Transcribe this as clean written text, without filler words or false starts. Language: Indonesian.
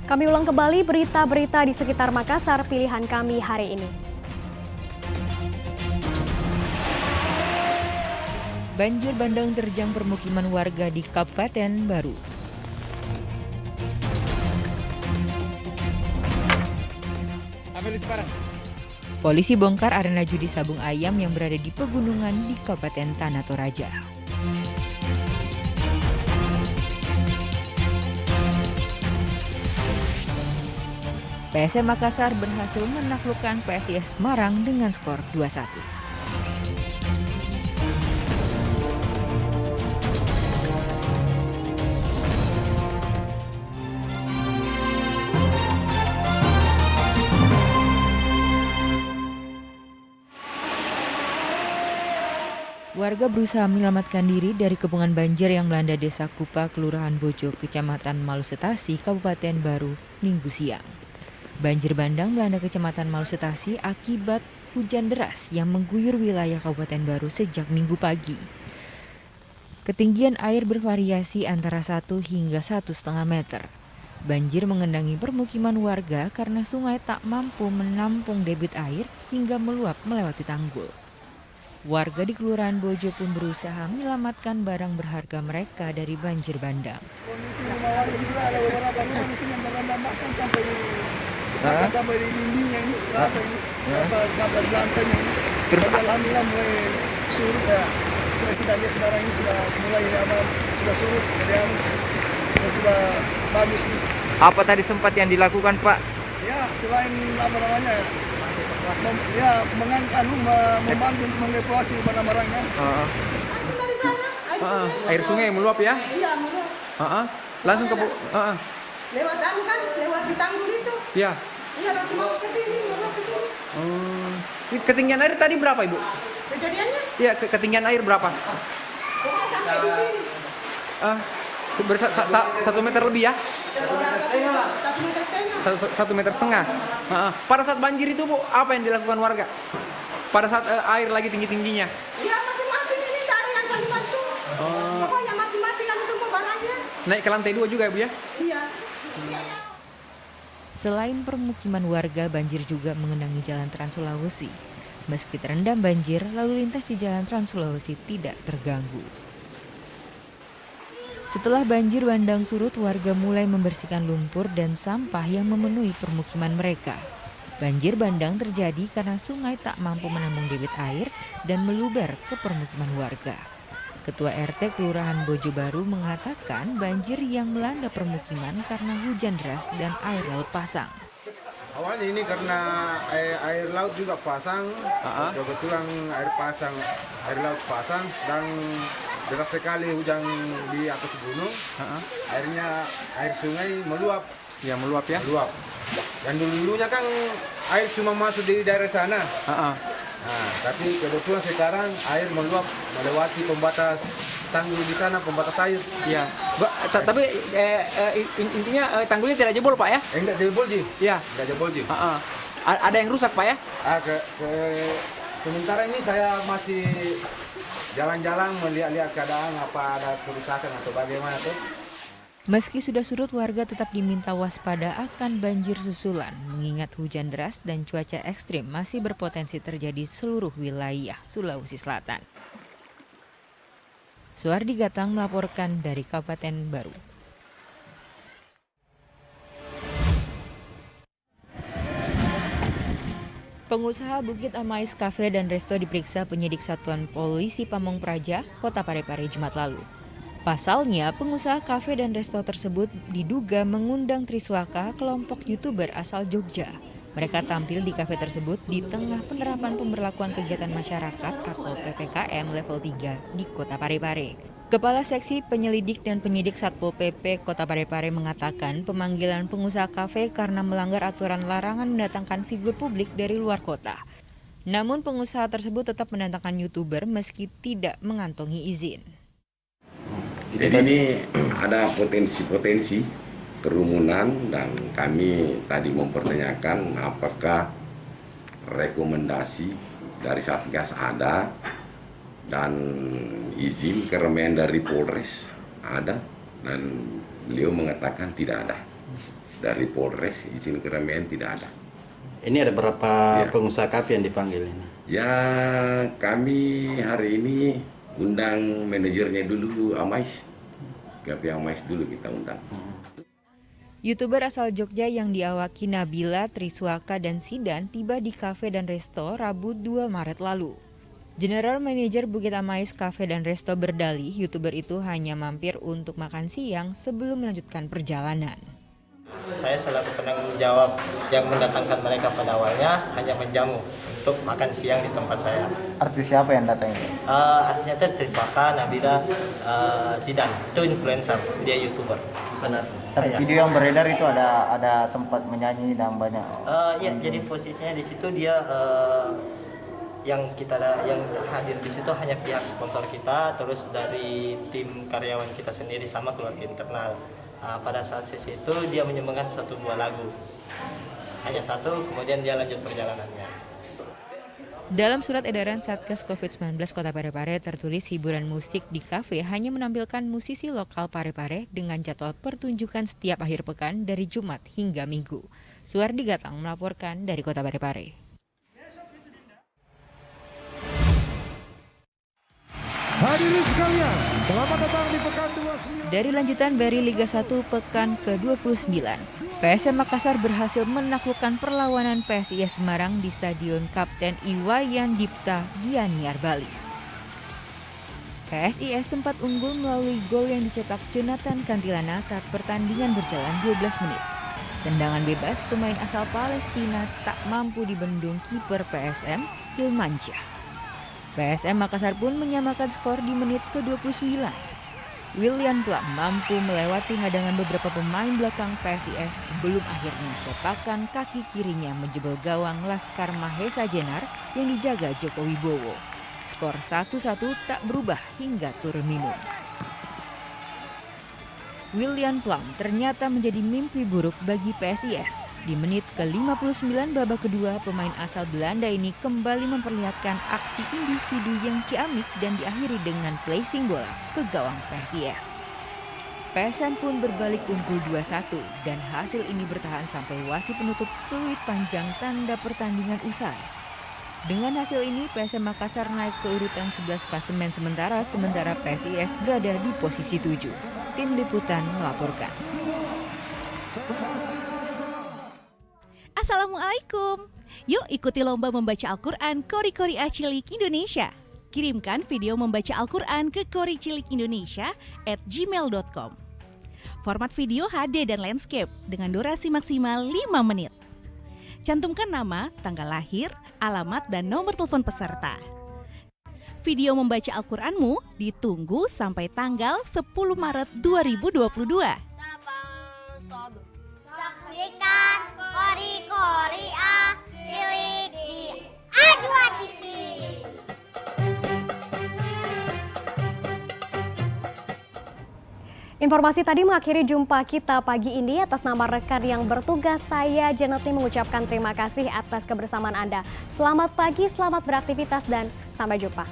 Kami ulang kembali berita-berita di sekitar Makassar pilihan kami hari ini. Banjir bandang terjang permukiman warga di Kabupaten Baru. Polisi bongkar arena judi sabung ayam yang berada di pegunungan di Kabupaten Tanah Toraja. PSM Makassar berhasil menaklukkan PSIS Semarang dengan skor 2-1. Warga berusaha menyelamatkan diri dari kepungan banjir yang melanda Desa Kupa, Kelurahan Bojo, Kecamatan Malusetasi, Kabupaten Baru, Minggu siang. Banjir bandang melanda Kecamatan Malusetasi akibat hujan deras yang mengguyur wilayah Kabupaten Baru sejak Minggu pagi. Ketinggian air bervariasi antara 1 hingga 1,5 meter. Banjir mengendangi permukiman warga karena sungai tak mampu menampung debit air hingga meluap melewati tanggul. Warga di Kelurahan Bojo pun berusaha menyelamatkan barang berharga mereka dari banjir bandang. Kondisi rumah warga juga ada beberapa rumah di sini yang terdampak kan sampai di dindingnya ini, sampai di lantainya ini. Terus alhamdulillah mulai surut ya. Kita lihat sekarang ini sudah mulai sudah surut, dan sudah bagus. Apa tadi sempat yang dilakukan, Pak? Ya, selain membantu untuk mengevakuasi barang-barangnya. Langsung dari sana, Air sungai meluap ya? Iya, meluap. Langsung ke Lewat lewat di tanggul itu. Ya. Iya, langsung mau ke sini, meluap ke sini. Ketinggian air tadi berapa, Ibu? Kejadiannya? Iya, ketinggian air berapa? Pokoknya sampai di sini. 1 meter lebih ya? 1,5 meter. 1,5 meter. Pada saat banjir itu, Bu, apa yang dilakukan warga? Pada saat air lagi tinggi-tingginya? Iya, masing-masing ini cari yang saling bantu. Pokoknya masing-masing kami semua barangnya. Naik ke lantai 2 juga, Bu ya? Iya. Selain permukiman warga, banjir juga mengendangi Jalan Trans Sulawesi. Meski terendam banjir, lalu lintas di Jalan Trans Sulawesi tidak terganggu. Setelah banjir bandang surut, warga mulai membersihkan lumpur dan sampah yang memenuhi permukiman mereka. Banjir bandang terjadi karena sungai tak mampu menampung debit air dan meluber ke permukiman warga. Ketua RT Kelurahan Bojo Baru mengatakan banjir yang melanda permukiman karena hujan deras dan air laut pasang. Awalnya ini karena air laut juga pasang, kebetulan air laut pasang dan deras sekali hujan di atas gunung, akhirnya air sungai meluap. Ya, meluap ya? Meluap. Dan dulunya kan air cuma masuk di daerah sana. Nah, tapi kebetulan sekarang air meluap melewati pembatas tanggul di sana, pembatas air. Iya. Tapi intinya tanggulnya tidak jebol, Pak ya? Enggak jebol, Ji. Iya. Enggak jebol, Ji. Ada yang rusak, Pak ya? Sementara ini saya masih jalan-jalan melihat-lihat keadaan apa ada kerusakan atau bagaimana tuh. Meski sudah surut, warga tetap diminta waspada akan banjir susulan mengingat hujan deras dan cuaca ekstrim masih berpotensi terjadi di seluruh wilayah Sulawesi Selatan. Suardi Gatang melaporkan dari Kabupaten Baru. Pengusaha Bukit Amais Cafe dan Resto diperiksa penyidik Satuan Polisi Pamong Praja, Kota Parepare Jumat lalu. Pasalnya, pengusaha kafe dan resto tersebut diduga mengundang Triswaka, kelompok YouTuber asal Jogja. Mereka tampil di kafe tersebut di tengah penerapan pemberlakuan kegiatan masyarakat atau PPKM level 3 di Kota Parepare. Kepala Seksi Penyelidik dan Penyidik Satpol PP Kota Parepare mengatakan pemanggilan pengusaha kafe karena melanggar aturan larangan mendatangkan figur publik dari luar kota. Namun pengusaha tersebut tetap mendatangkan YouTuber meski tidak mengantongi izin. Jadi ini ada potensi kerumunan dan kami tadi mempertanyakan apakah rekomendasi dari Satgas ada dan izin keramaian dari Polres ada, dan beliau mengatakan tidak ada. dari Polres izin keramaian tidak ada. Ini ada berapa Ya. pengusaha kafe yang dipanggil ini? Ya, kami hari ini undang manajernya dulu, Amais. Kafe Amais dulu kita undang. YouTuber asal Jogja yang diawaki Nabila, Triswaka, dan Sidan tiba di kafe dan resto Rabu 2 Maret lalu. General Manager Bukit Amais Cafe dan Resto berdalih YouTuber itu hanya mampir untuk makan siang sebelum melanjutkan perjalanan. Saya selaku penanggung jawab yang mendatangkan mereka pada awalnya hanya menjamu untuk makan siang di tempat saya. Artis siapa yang datang ini? Artinya itu Triswaka, Nabila, Zidan, itu influencer, dia YouTuber. Benar. Tapi video yang beredar itu ada sempat menyanyi dan banyak. Ya, jadi posisinya di situ dia yang hadir di situ hanya pihak sponsor kita, terus dari tim karyawan kita sendiri sama keluarga internal. Pada saat sesi itu dia menyumbangkan 1 buah lagu, hanya 1, kemudian dia lanjut perjalanannya. Dalam surat edaran Satgas COVID-19 Kota Parepare tertulis hiburan musik di kafe hanya menampilkan musisi lokal Parepare dengan jadwal pertunjukan setiap akhir pekan dari Jumat hingga Minggu. Suardi Gatang melaporkan dari Kota Parepare. Hadirin sekalian, selamat datang di Pekan 29. Dari lanjutan Bari Liga 1 pekan ke-29, PSM Makassar berhasil menaklukkan perlawanan PSIS Semarang di Stadion Kapten Iwayan Dipta Gianyar, Bali. PSIS sempat unggul melalui gol yang dicetak Jonathan Kantilana saat pertandingan berjalan 12 menit. Tendangan bebas pemain asal Palestina tak mampu dibendung kiper PSM, Hilmansyah. PSM Makassar pun menyamakan skor di menit ke-29. William Plum mampu melewati hadangan beberapa pemain belakang PSIS sebelum akhirnya sepakan kaki kirinya menjebol gawang Laskar Mahesa Jenar yang dijaga Joko Wibowo. Skor 1-1 tak berubah hingga turun minum. William Plum ternyata menjadi mimpi buruk bagi PSIS. Di menit ke-59 babak kedua, pemain asal Belanda ini kembali memperlihatkan aksi individu yang ciamik dan diakhiri dengan placing bola ke gawang PSIS. PSM pun berbalik unggul 2-1 dan hasil ini bertahan sampai wasit penutup peluit panjang tanda pertandingan usai. Dengan hasil ini, PSM Makassar naik ke urutan 11 klasemen sementara PSIS berada di posisi 7. Tim Liputan melaporkan. Assalamualaikum. Yuk ikuti lomba membaca Al-Quran Kori-Kori Cilik Indonesia. Kirimkan video membaca Al-Quran ke koricilikindonesia@gmail.com. Format video HD dan landscape dengan durasi maksimal 5 menit. Cantumkan nama, tanggal lahir, alamat, dan nomor telepon peserta. Video membaca Al-Quranmu ditunggu sampai tanggal 10 Maret 2022. Saksikan Kori-Kori Cilik di Ajwa TV. Informasi tadi mengakhiri jumpa kita pagi ini. Atas nama rekan yang bertugas, saya Janetni mengucapkan terima kasih atas kebersamaan Anda. Selamat pagi, selamat beraktivitas, dan sampai jumpa.